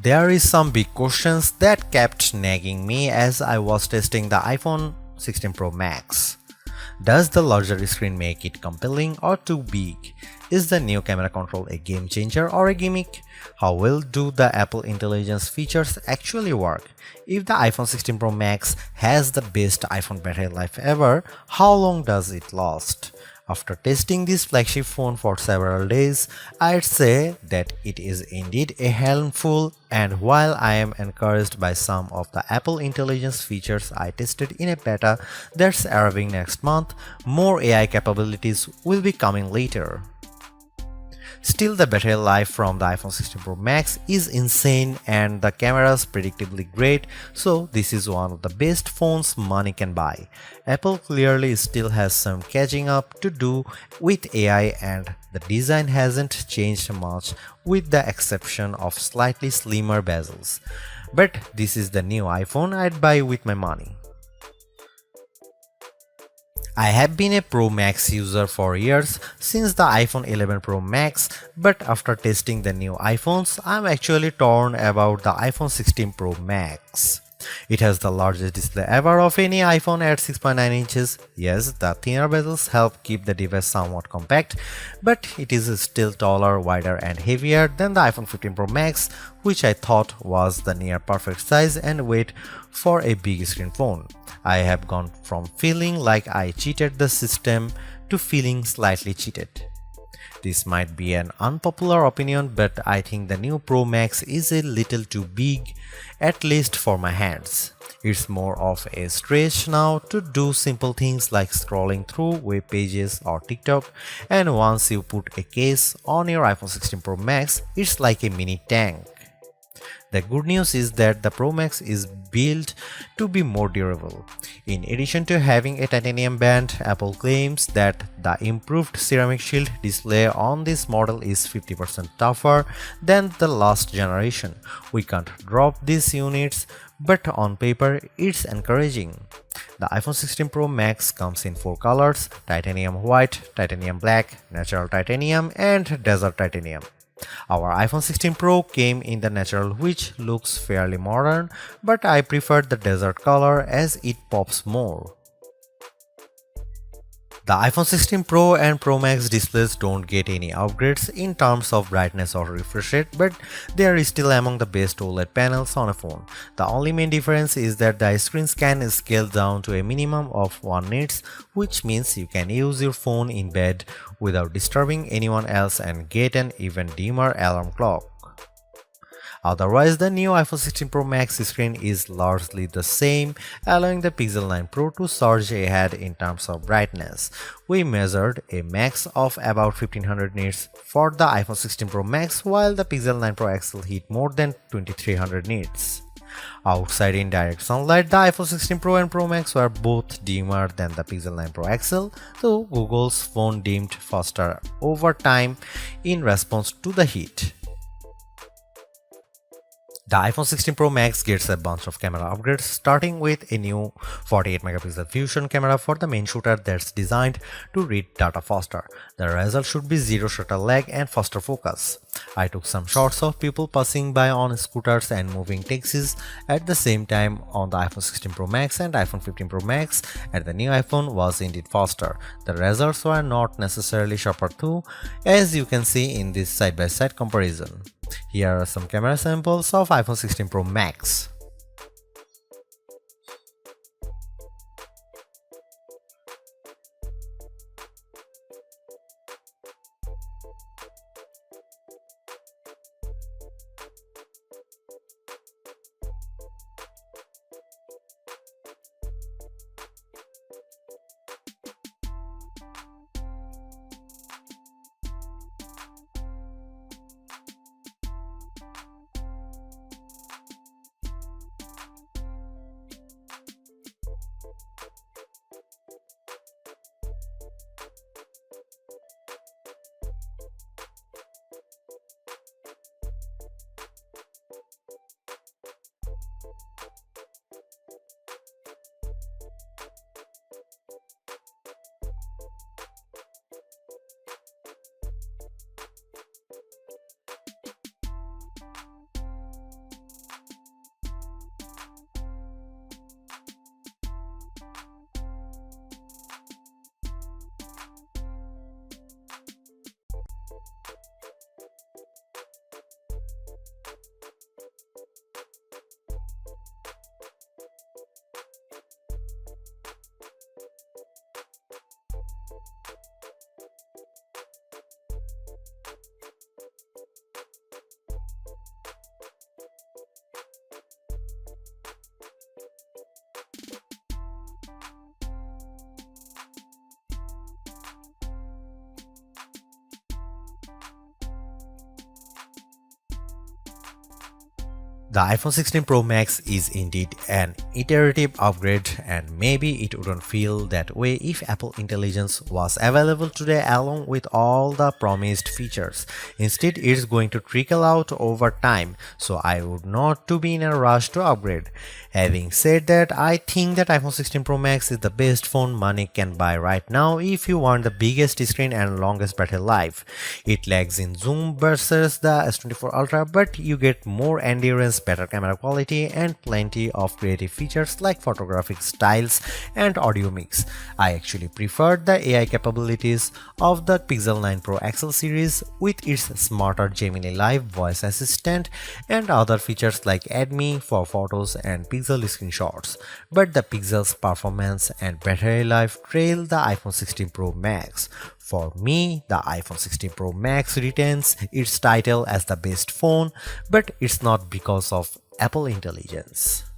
There is some big questions that kept nagging me as I was testing the iPhone 16 Pro Max. Does the larger screen make it compelling or too big? Is the new camera control a game changer or a gimmick? How well do the Apple Intelligence features actually work? If the iPhone 16 Pro Max has the best iPhone battery life ever, how long does it last? After testing this flagship phone for several days, I'd say that it is indeed a handful, and while I am encouraged by some of the Apple Intelligence features I tested in a beta that's arriving next month, more AI capabilities will be coming later. Still, the battery life from the iPhone 16 Pro Max is insane and the camera's predictably great, so this is one of the best phones money can buy. Apple clearly still has some catching up to do with AI, and the design hasn't changed much with the exception of slightly slimmer bezels. But this is the new iPhone I'd buy with my money. I have been a Pro Max user for years, since the iPhone 11 Pro Max, but after testing the new iPhones, I'm actually torn about the iPhone 16 Pro Max. It has the largest display ever of any iPhone at 6.9 inches. Yes, the thinner bezels help keep the device somewhat compact, but it is still taller, wider and heavier than the iPhone 15 Pro Max, which I thought was the near perfect size and weight for a big screen phone. I have gone from feeling like I cheated the system to feeling slightly cheated. This might be an unpopular opinion, but I think the new Pro Max is a little too big, at least for my hands. It's more of a stretch now to do simple things like scrolling through web pages or TikTok, and once you put a case on your iPhone 16 Pro Max, it's like a mini tank. The good news is that the Pro Max is built to be more durable. In addition to having a titanium band, Apple claims that the improved ceramic shield display on this model is 50% tougher than the last generation. We can't drop these units, but on paper it's encouraging. The iPhone 16 Pro Max comes in 4 colors: titanium white, titanium black, natural titanium, and desert titanium. Our iPhone 16 Pro came in the natural, which looks fairly modern, but I prefer the desert color as it pops more. The iPhone 16 Pro and Pro Max displays don't get any upgrades in terms of brightness or refresh rate, but they are still among the best OLED panels on a phone. The only main difference is that the screens can scale down to a minimum of 1 nits, which means you can use your phone in bed without disturbing anyone else and get an even dimmer alarm clock. Otherwise, the new iPhone 16 Pro Max screen is largely the same, allowing the Pixel 9 Pro to surge ahead in terms of brightness. We measured a max of about 1500 nits for the iPhone 16 Pro Max, while the Pixel 9 Pro XL hit more than 2300 nits. Outside in direct sunlight, the iPhone 16 Pro and Pro Max were both dimmer than the Pixel 9 Pro XL, though Google's phone dimmed faster over time in response to the heat. The iPhone 16 Pro Max gets a bunch of camera upgrades, starting with a new 48 megapixel fusion camera for the main shooter that's designed to read data faster. The result should be zero shutter lag and faster focus. I took some shots of people passing by on scooters and moving taxis at the same time on the iPhone 16 Pro Max and iPhone 15 Pro Max, and the new iPhone was indeed faster. The results were not necessarily sharper though, as you can see in this side-by-side comparison. Here are some camera samples of iPhone 16 Pro Max. The iPhone 16 Pro Max is indeed an iterative upgrade, and maybe it wouldn't feel that way if Apple Intelligence was available today along with all the promised features. Instead, it's going to trickle out over time, so I would not to be in a rush to upgrade. Having said that, I think that iPhone 16 Pro Max is the best phone money can buy right now if you want the biggest screen and longest battery life. It lags in zoom versus the S24 Ultra, but you get more endurance, better camera quality, and plenty of creative features like photographic styles and audio mix. I actually preferred the AI capabilities of the Pixel 9 Pro XL series with its smarter Gemini Live voice assistant and other features like Add Me for photos and Pixel screenshots. But the Pixel's performance and battery life trail the iPhone 16 Pro Max. For me, the iPhone 16 Pro Max retains its title as the best phone, but it's not because of Apple Intelligence.